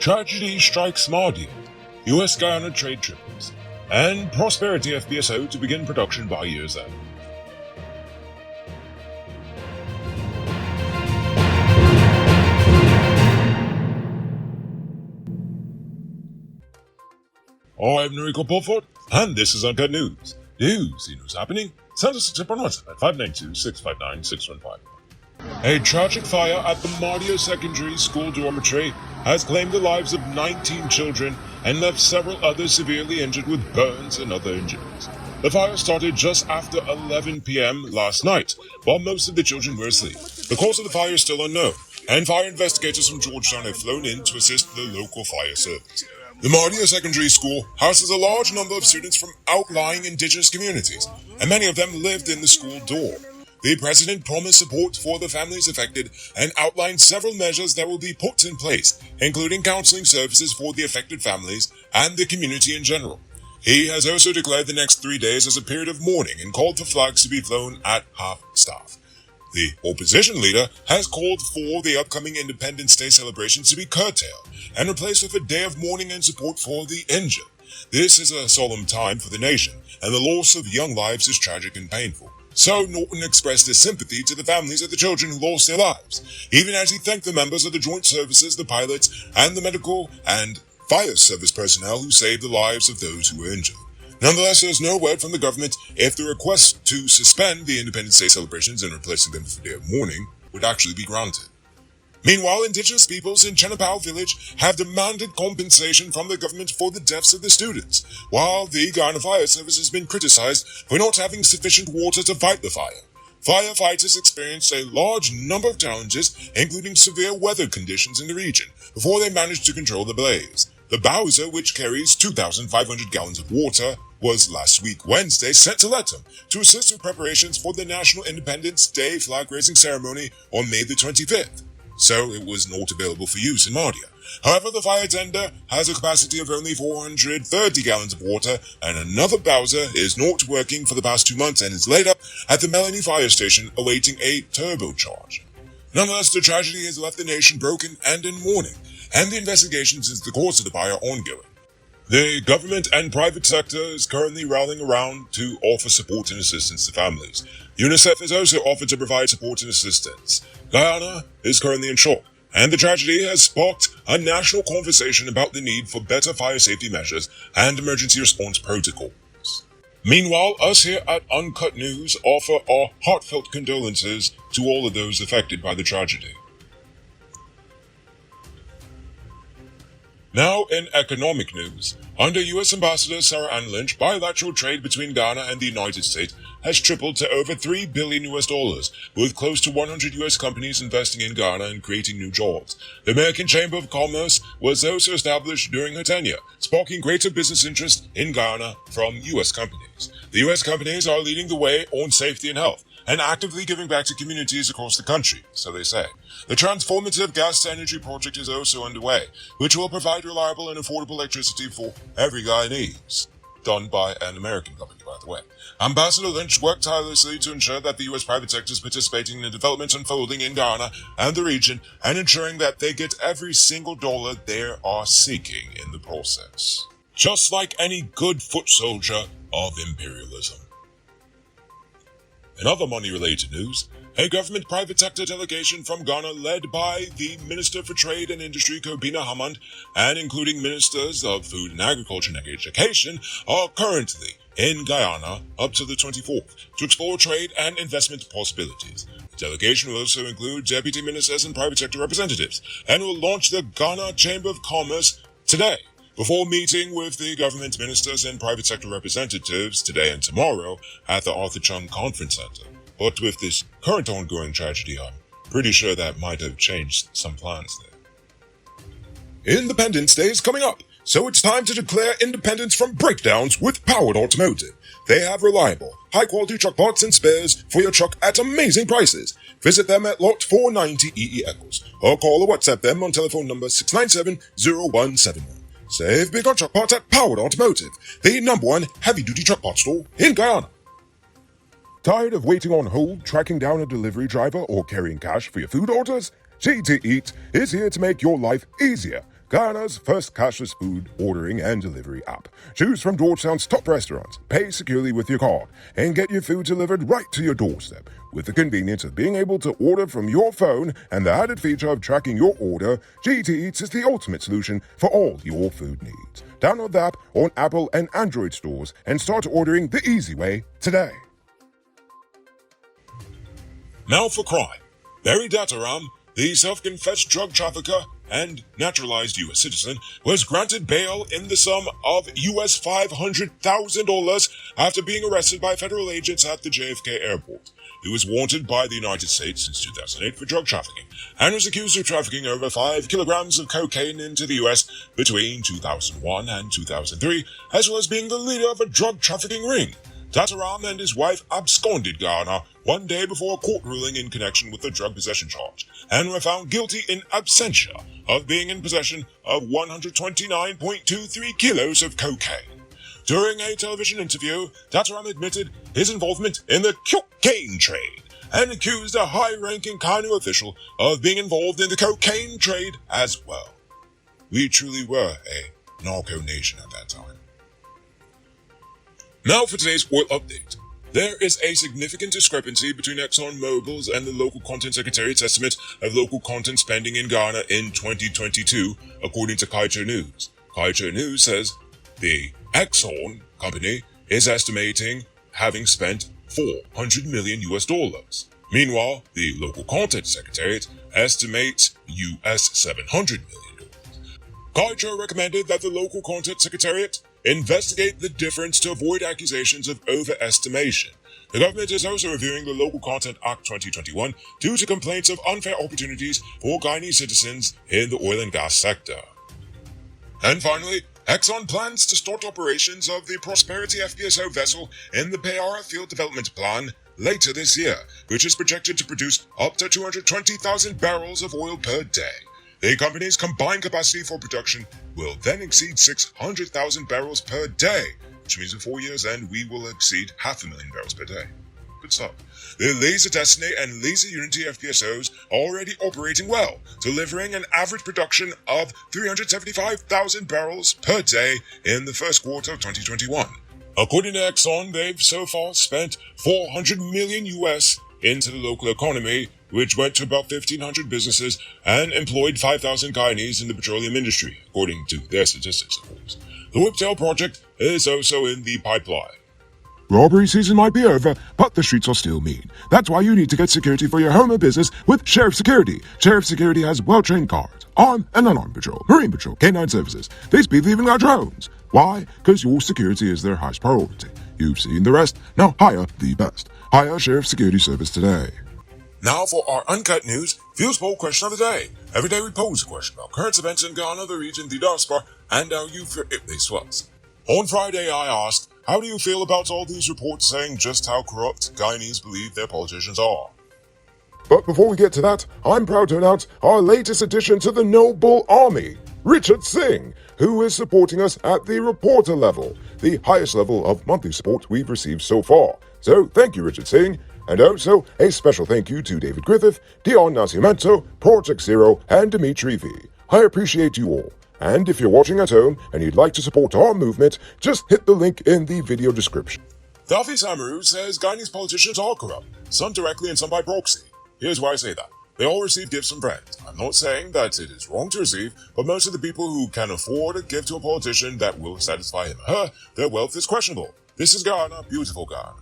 Tragedy strikes Mardia, US Guyana trade triples, and Prosperity FPSO to begin production by year's end. I'm Noriko Pulford, and this is Uncut News. News, you know what's happening? Send us a tip on WhatsApp at 592-659-615. A tragic fire at the Mardia Secondary School dormitory has claimed the lives of 19 children and left several others severely injured with burns and other injuries. The fire started just after 11 p.m. last night, while most of the children were asleep. The cause of the fire is still unknown, and fire investigators from Georgetown have flown in to assist the local fire service. The Mardia Secondary School houses a large number of students from outlying indigenous communities, and many of them lived in the school dorm. The president promised support for the families affected and outlined several measures that will be put in place, including counseling services for the affected families and the community in general. He has also declared the next 3 days as a period of mourning and called for flags to be flown at half-staff. The opposition leader has called for the upcoming Independence Day celebrations to be curtailed and replaced with a day of mourning and support for the injured. This is a solemn time for the nation, and the loss of young lives is tragic and painful. So Norton expressed his sympathy to the families of the children who lost their lives, even as he thanked the members of the joint services, the pilots, and the medical and fire service personnel who saved the lives of those who were injured. Nonetheless, there's no word from the government if the request to suspend the Independence Day celebrations and replacing them with a day of mourning would actually be granted. Meanwhile, indigenous peoples in Chenapao village have demanded compensation from the government for the deaths of the students, while the Guyana Fire Service has been criticized for not having sufficient water to fight the fire. Firefighters experienced a large number of challenges, including severe weather conditions in the region, before they managed to control the blaze. The Bowser, which carries 2,500 gallons of water, was last week Wednesday sent to Lethem to assist with preparations for the National Independence Day flag-raising ceremony on May the 25th. So it was not available for use in Mardia. However, the fire tender has a capacity of only 430 gallons of water, and another Bowser is not working for the past 2 months and is laid up at the Melanie Fire Station awaiting a turbocharge. Nonetheless, the tragedy has left the nation broken and in mourning, and the investigations into the cause of the fire ongoing. The government and private sector is currently rallying around to offer support and assistance to families. UNICEF has also offered to provide support and assistance. Guyana is currently in shock, and the tragedy has sparked a national conversation about the need for better fire safety measures and emergency response protocols. Meanwhile, us here at Uncut News offer our heartfelt condolences to all of those affected by the tragedy. Now in economic news, under U.S. Ambassador Sarah Ann Lynch, bilateral trade between Ghana and the United States has tripled to over $3 billion, with close to 100 U.S. companies investing in Ghana and creating new jobs. The American Chamber of Commerce was also established during her tenure, sparking greater business interest in Ghana from U.S. companies. The U.S. companies are leading the way on safety and health, and actively giving back to communities across the country, so they say. The transformative gas-to-energy project is also underway, which will provide reliable and affordable electricity for every Guyanese. Done by an American company, by the way. Ambassador Lynch worked tirelessly to ensure that the U.S. private sector is participating in the developments unfolding in Ghana and the region, and ensuring that they get every single dollar they are seeking in the process. Just like any good foot soldier of imperialism. In other money-related news, a government-private sector delegation from Ghana led by the Minister for Trade and Industry, Kobina Hammond, and including Ministers of Food and Agriculture and Education, are currently in Guyana up to the 24th to explore trade and investment possibilities. The delegation will also include deputy ministers and private sector representatives, and will launch the Ghana Chamber of Commerce today, before meeting with the government ministers and private sector representatives today and tomorrow at the Arthur Chung Conference Center. But with this current ongoing tragedy, I'm pretty sure that might have changed some plans there. Independence Day is coming up, so it's time to declare independence from breakdowns with Powered Automotive. They have reliable, high-quality truck parts and spares for your truck at amazing prices. Visit them at Lot 490 EE Eccles, or call or WhatsApp them on telephone number 697-0171. Save big on truck parts at Powered Automotive, the #1 heavy-duty truck parts store in Guyana. Tired of waiting on hold, tracking down a delivery driver, or carrying cash for your food orders? GT Eat is here to make your life easier. Ghana's first cashless food ordering and delivery app. Choose from Georgetown's top restaurants, pay securely with your card, and get your food delivered right to your doorstep. With the convenience of being able to order from your phone and the added feature of tracking your order, GT Eats is the ultimate solution for all your food needs. Download the app on Apple and Android stores and start ordering the easy way today. Now for crime. Barry Dataram, the self-confessed drug trafficker and naturalized U.S. citizen, was granted bail in the sum of U.S. $500,000 after being arrested by federal agents at the JFK airport. He was wanted by the United States since 2008 for drug trafficking and was accused of trafficking over 5 kilograms of cocaine into the U.S. between 2001 and 2003, as well as being the leader of a drug trafficking ring. Dataram and his wife absconded Ghana one day before a court ruling in connection with the drug possession charge, and were found guilty in absentia of being in possession of 129.23 kilos of cocaine. During a television interview, Dataram admitted his involvement in the cocaine trade and accused a high-ranking Kanu official of being involved in the cocaine trade as well. We truly were a narco nation at that time. Now for today's oil update. There is a significant discrepancy between ExxonMobil's and the Local Content Secretariat's estimate of local content spending in Ghana in 2022, according to Kaicho News. Kaicho News says the Exxon company is estimating having spent $400 million. Meanwhile, the Local Content Secretariat estimates US $700 million. Kaicho recommended that the Local Content Secretariat investigate the difference to avoid accusations of overestimation. The government is also reviewing the Local Content Act 2021 due to complaints of unfair opportunities for Guyanese citizens in the oil and gas sector. And finally, Exxon plans to start operations of the Prosperity FPSO vessel in the Payara Field Development Plan later this year, which is projected to produce up to 220,000 barrels of oil per day. The company's combined capacity for production will then exceed 600,000 barrels per day, which means in 4 years then we will exceed 500,000 barrels per day. Good stuff. The Laser Destiny and Laser Unity FPSOs are already operating well, delivering an average production of 375,000 barrels per day in the first quarter of 2021. According to Exxon, they've so far spent $400 million into the local economy, which went to about 1,500 businesses and employed 5,000 Guyanese in the petroleum industry, according to their statistics, of course. The Whiptail project is also in the pipeline. Robbery season might be over, but the streets are still mean. That's why you need to get security for your home or business with Sheriff Security. Sheriff Security has well-trained guards, armed and unarmed patrol, marine patrol, canine services. These people even got drones. Why? Because your security is their highest priority. You've seen the rest, now hire the best. Hire Sheriff Security Service today. Now for our Uncut News Views Poll question of the day. Every day we pose a question about current events in Ghana, the region, the diaspora, and our youth if they swells. On Friday I asked, how do you feel about all these reports saying just how corrupt Guyanese believe their politicians are? But before we get to that, I'm proud to announce our latest addition to the Noble Army, Richard Singh, who is supporting us at the reporter level, the highest level of monthly support we've received so far. So thank you, Richard Singh. And also, a special thank you to David Griffith, Dion Nascimento, Project Zero, and Dimitri V. I appreciate you all. And if you're watching at home and you'd like to support our movement, just hit the link in the video description. Daffy Samaru says Guyanese politicians are corrupt, some directly and some by proxy. Here's why I say that. They all receive gifts from friends. I'm not saying that it is wrong to receive, but most of the people who can afford a gift to a politician that will satisfy him or her, their wealth is questionable. This is Ghana, beautiful Ghana.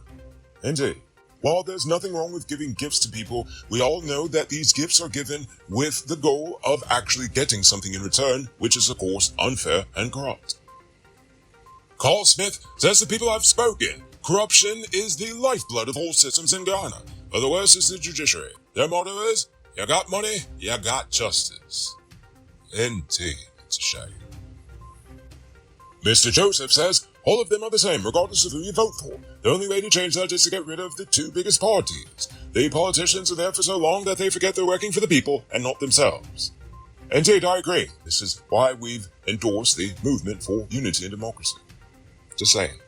Indeed. While there's nothing wrong with giving gifts to people, we all know that these gifts are given with the goal of actually getting something in return, which is of course unfair and corrupt. Carl Smith says the people have spoken. Corruption is the lifeblood of all systems in Ghana, but the worst is the judiciary. Their motto is, you got money, you got justice. Indeed, it's a shame. Mr. Joseph says, all of them are the same, regardless of who you vote for. The only way to change that is to get rid of the two biggest parties. The politicians are there for so long that they forget they're working for the people and not themselves. Indeed, I agree. This is why we've endorsed the movement for unity and democracy. Just saying.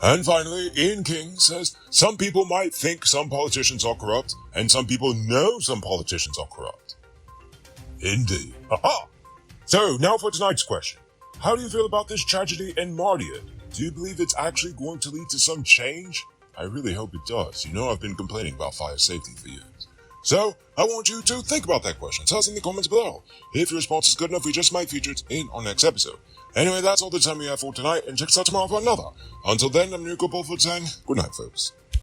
And finally, Ian King says, some people might think some politicians are corrupt, and some people know some politicians are corrupt. Indeed. Aha! So, now for tonight's question. How do you feel about this tragedy in Mardia? Do you believe it's actually going to lead to some change? I really hope it does. You know I've been complaining about fire safety for years. So, I want you to think about that question. Tell us in the comments below. If your response is good enough, we just might feature it in our next episode. Anyway, that's all the time we have for tonight, and check us out tomorrow for another. Until then, I'm Nico Bulford saying good night, folks.